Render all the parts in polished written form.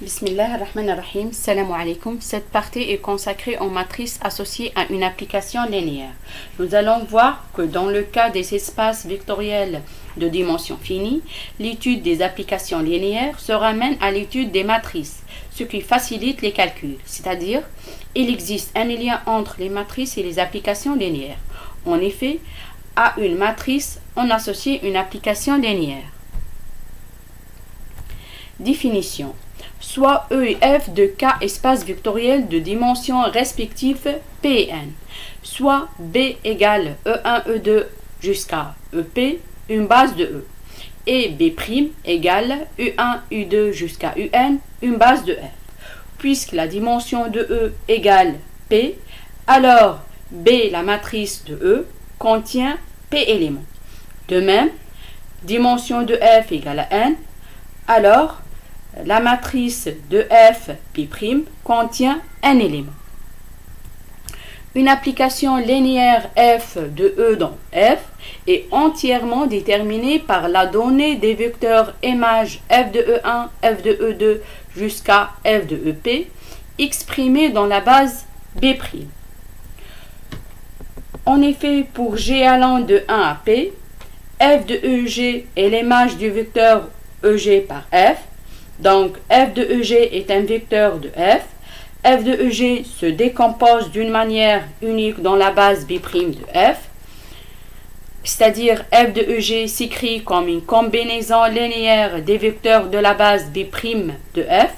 Bismillah ar-Rahman ar-Rahim, salam alaikum. Cette partie est consacrée aux matrices associées à une application linéaire. Nous allons voir que dans le cas des espaces vectoriels de dimension finie, l'étude des applications linéaires se ramène à l'étude des matrices, ce qui facilite les calculs, c'est-à-dire il existe un lien entre les matrices et les applications linéaires. En effet, à une matrice, on associe une application linéaire. Définition. Soit E et F de K espaces vectoriels de dimensions respectives P et N, soit B égale E1, E2 jusqu'à EP, une base de E, et B' égale U1, U2 jusqu'à UN, une base de F. Puisque la dimension de E égale P, alors B, la matrice de E, contient P éléments. De même, dimension de F égale à N, alors la matrice de F, P', contient un élément. Une application linéaire F de E dans F est entièrement déterminée par la donnée des vecteurs images F de E1, F de E2 jusqu'à F de EP, exprimés dans la base B'. En effet, pour G allant de 1 à P, F de EG est l'image du vecteur EG par F. Donc, f de EG est un vecteur de f. F de EG se décompose d'une manière unique dans la base B' de f. C'est-à-dire, f de EG s'écrit comme une combinaison linéaire des vecteurs de la base B' de f.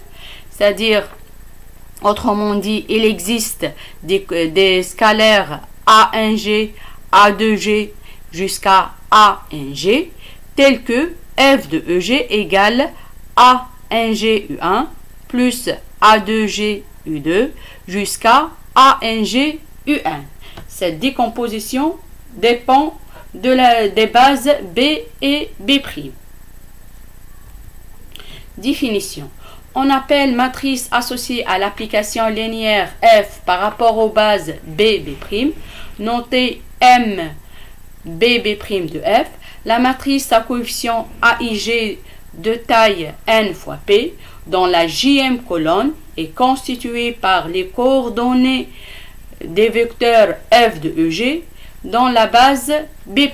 C'est-à-dire, autrement dit, il existe des scalaires A1G, A2G jusqu'à A1G, tels que f de EG égale A1G U1 plus A2G U2 jusqu'à A1G UN. Cette décomposition dépend des bases B et B'. Définition. On appelle matrice associée à l'application linéaire F par rapport aux bases B, B', notée M, B, B' de F, la matrice à coefficient AIG de taille n fois p, dont la jème colonne est constituée par les coordonnées des vecteurs f de EG dans la base B'.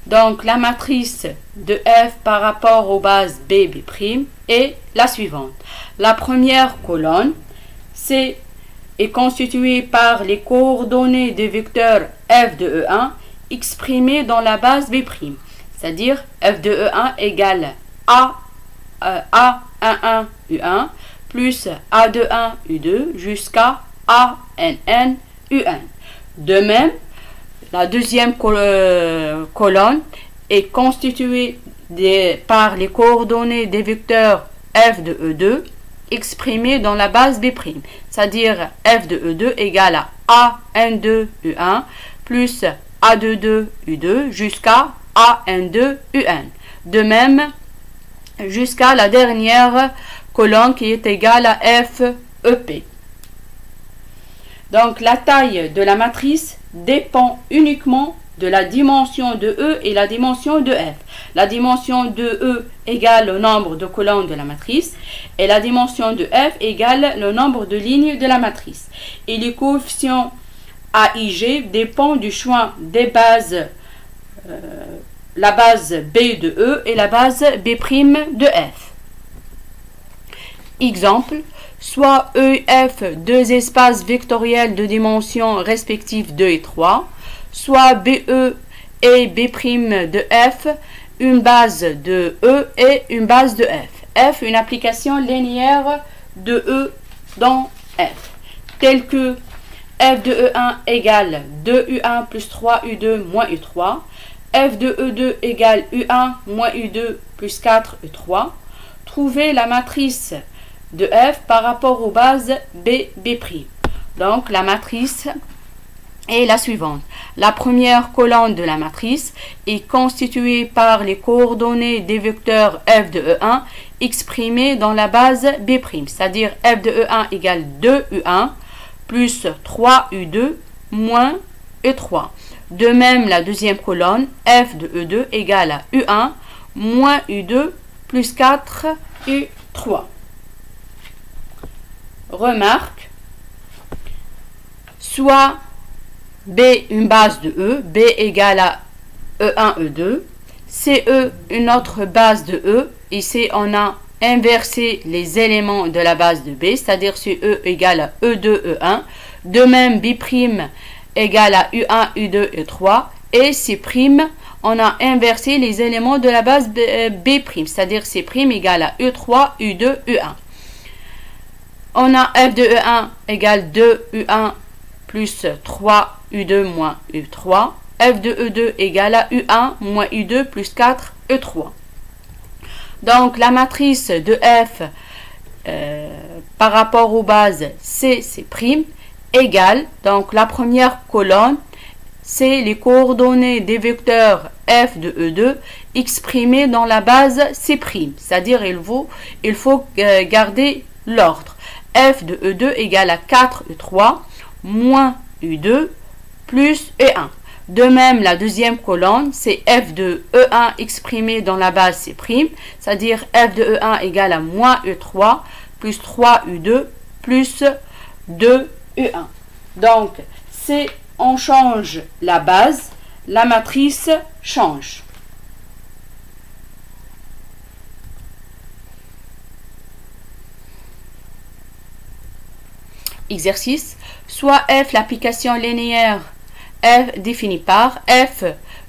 Donc la matrice de f par rapport aux bases B, B' est la suivante. La première colonne est constituée par les coordonnées des vecteurs f de E1 exprimées dans la base B'. C'est-à-dire f de E1 égale A11 U1 plus A21 U2 jusqu'à ANN UN. De même, la deuxième colonne est constituée par les coordonnées des vecteurs f de E2 exprimés dans la base B'. C'est-à-dire f de E2 égale à A12 U1 plus A22 U2 jusqu'à A12 UN. De même, jusqu'à la dernière colonne qui est égale à FEP. Donc, la taille de la matrice dépend uniquement de la dimension de E et la dimension de F. La dimension de E égale le nombre de colonnes de la matrice et la dimension de F égale le nombre de lignes de la matrice. Et les coefficients AIG dépendent du choix des bases la base B de E et la base B' de F. Exemple, soit E et F, deux espaces vectoriels de dimensions respectives 2 et 3, soit BE et B' de F, une base de E et une base de F. F, une application linéaire de E dans F, telle que f de E1 égale 2U1 plus 3U2 moins U3, f de E2 égale U1 moins U2 plus 4U3. Trouvez la matrice de F par rapport aux bases B, B'. Donc, la matrice est la suivante. La première colonne de la matrice est constituée par les coordonnées des vecteurs f de E1 exprimés dans la base B', c'est-à-dire f de E1 égale 2U1 plus 3U2 moins E3. De même, la deuxième colonne, f de E2 égale à U1 moins U2 plus 4 et 3. Remarque, soit B une base de E, B égale à E1, E2, CE une autre base de E, ici on a inversé les éléments de la base de B, c'est-à-dire CE égale à E2, E1, de même B' égale à U1, U2, E3, et C', on a inversé les éléments de la base B', c'est-à-dire C' égale à E3, U2, U1. On a F de E1 égale 2 U1 plus 3 U2 moins U3. F de E2 égale à U1 moins U2 plus 4 E3. Donc la matrice de F par rapport aux bases C', égale, donc la première colonne, c'est les coordonnées des vecteurs F de E2 exprimés dans la base C', c'est-à-dire il faut garder l'ordre. F de E2 égale à 4 E3 moins U2 plus E1. De même, la deuxième colonne, c'est F de E1 exprimé dans la base C', c'est-à-dire F de E1 égale à moins E3 plus 3 U2 plus 2 U1. Donc, si on change la base, la matrice change. Exercice, soit F l'application linéaire F définie par F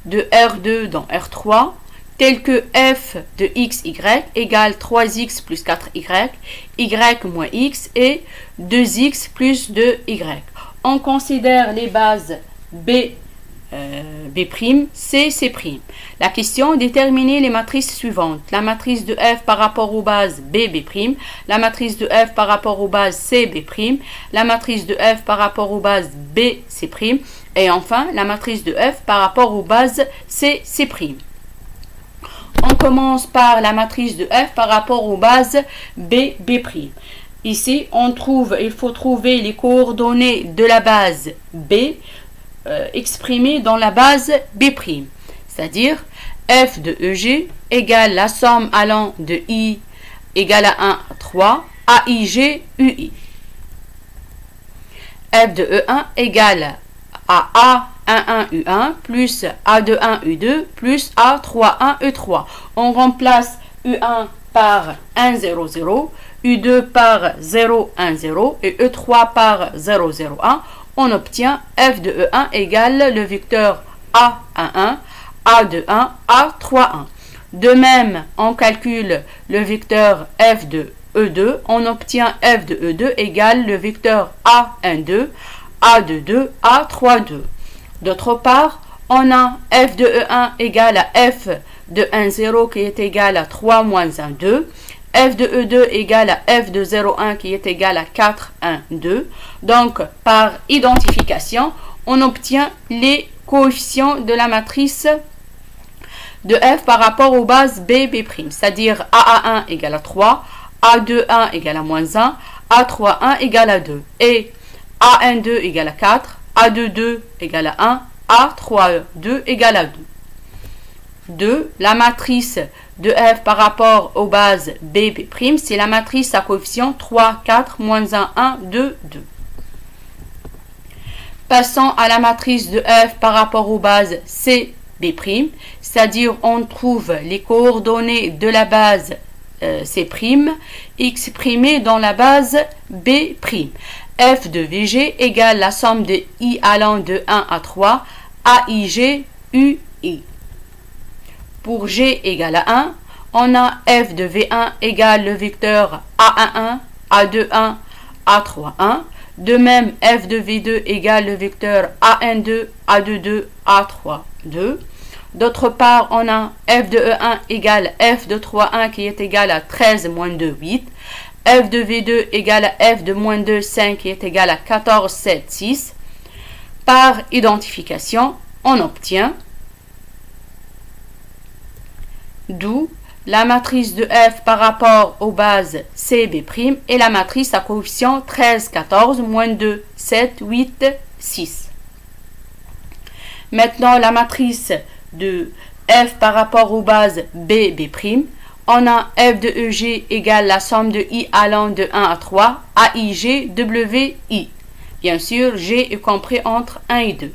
de R2 dans R3, tel que F de XY égale 3x plus 4y, y moins x et 2x plus 2y. On considère les bases B, B', C, C'. La question, déterminer les matrices suivantes. La matrice de F par rapport aux bases B, B', la matrice de F par rapport aux bases C, B', la matrice de F par rapport aux bases B, C', et enfin la matrice de F par rapport aux bases C, C'. On commence par la matrice de F par rapport aux bases B, B'. Ici, il faut trouver les coordonnées de la base B exprimées dans la base B'. C'est-à-dire, F de EG égale la somme allant de I égale à 1 à 3, AIG, UI. F de E1 égale à A11 U1 plus A21 U2 plus A31 E3. On remplace U1 par 1, 0, 0, U2 par 0, 1, 0 et E3 par 0, 0, 1. On obtient F de E1 égale le vecteur A11, A21, A31. De même, on calcule le vecteur F de E2. On obtient F de E2 égale le vecteur A12, A22, A32. D'autre part, on a F de E1 égale à F de 1, 0 qui est égal à 3 moins 1, 2. F de E2 égale à F de 0, 1 qui est égal à 4, 1, 2. Donc, par identification, on obtient les coefficients de la matrice de F par rapport aux bases B, B', c'est-à-dire AA1 égale à 3, A21 égale à moins 1, A31 égale à 2, et A12 égale à 4, A22 égale à 1, A32 égale à 2. 2. La matrice de F par rapport aux bases B, B', c'est la matrice à coefficient 3, 4, moins 1, 1, 2, 2. Passons à la matrice de F par rapport aux bases C, B', c'est-à-dire on trouve les coordonnées de la base C' exprimées dans la base B'. F de VG égale la somme de I allant de 1 à 3, AIG, UI. Pour G égale à 1, on a F de V1 égale le vecteur A11, A21, A31. De même, F de V2 égale le vecteur A12, A22, A32. D'autre part, on a F de E1 égale F de 3,1 qui est égal à 13 moins 2, 8. F de V2 égale à F de moins 2, 5 qui est égal à 14, 7, 6. Par identification, on obtient d'où la matrice de F par rapport aux bases C, B' et la matrice à coefficient 13, 14, moins 2, 7, 8, 6. Maintenant, la matrice de F par rapport aux bases B, B', on a f de EG égale la somme de i allant de 1 à 3, AIG, WI. Bien sûr, G est compris entre 1 et 2.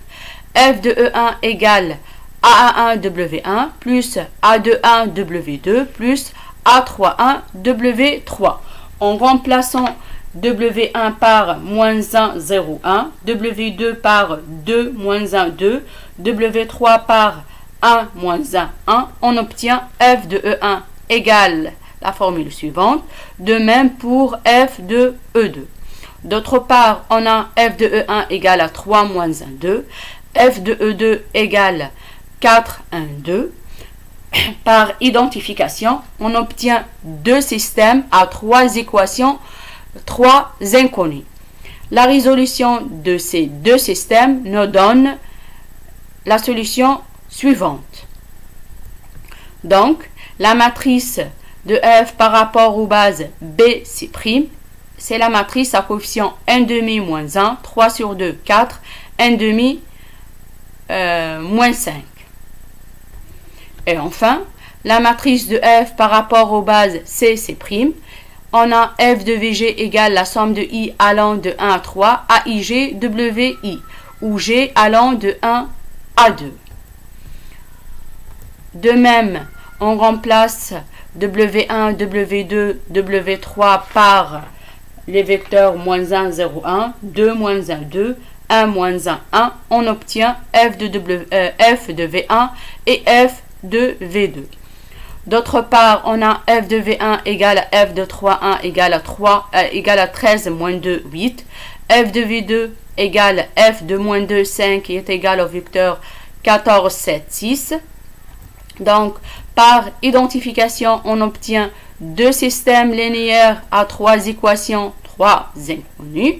F de E1 égale A1 W1 plus A21 W2 plus A31 W3. En remplaçant W1 par moins 1, 0, 1, W2 par 2, moins 1, 2, W3 par 1, moins 1, 1, on obtient F de E1 égale la formule suivante. De même pour F de E2. D'autre part, on a F de E1 égale à 3 moins 1, 2. F de E2 égale 4, 1, 2. Par identification, on obtient deux systèmes à trois équations, trois inconnues. La résolution de ces deux systèmes nous donne la solution suivante. Donc, la matrice de F par rapport aux bases BC', c'est la matrice à coefficient 1 demi moins 1, 3 sur 2, 4, 1 demi moins 5. Et enfin, la matrice de F par rapport aux bases CC', on a F de VG égale la somme de I allant de 1 à 3, AIG, WI, où G allant de 1 à 2. De même, on remplace W1, W2, W3 par les vecteurs moins 1, 0, 1, 2, moins 1, 2, 1, moins 1, 1. On obtient F de V1 et F de V2. D'autre part, on a F de V1 égale à F de 3, 1 égale à 13 moins 2, 8. F de V2 égale F de moins 2, 5 qui est égal au vecteur 14, 7, 6. Donc, par identification, on obtient deux systèmes linéaires à trois équations, trois inconnues.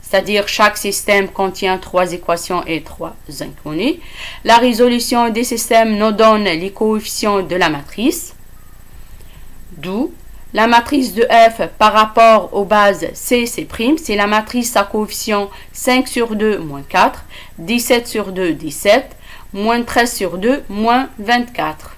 C'est-à-dire chaque système contient trois équations et trois inconnues. La résolution des systèmes nous donne les coefficients de la matrice. D'où la matrice de F par rapport aux bases CC', c'est la matrice à coefficient 5 sur 2, moins 4, 17 sur 2, 17, moins 13 sur 2, moins 24.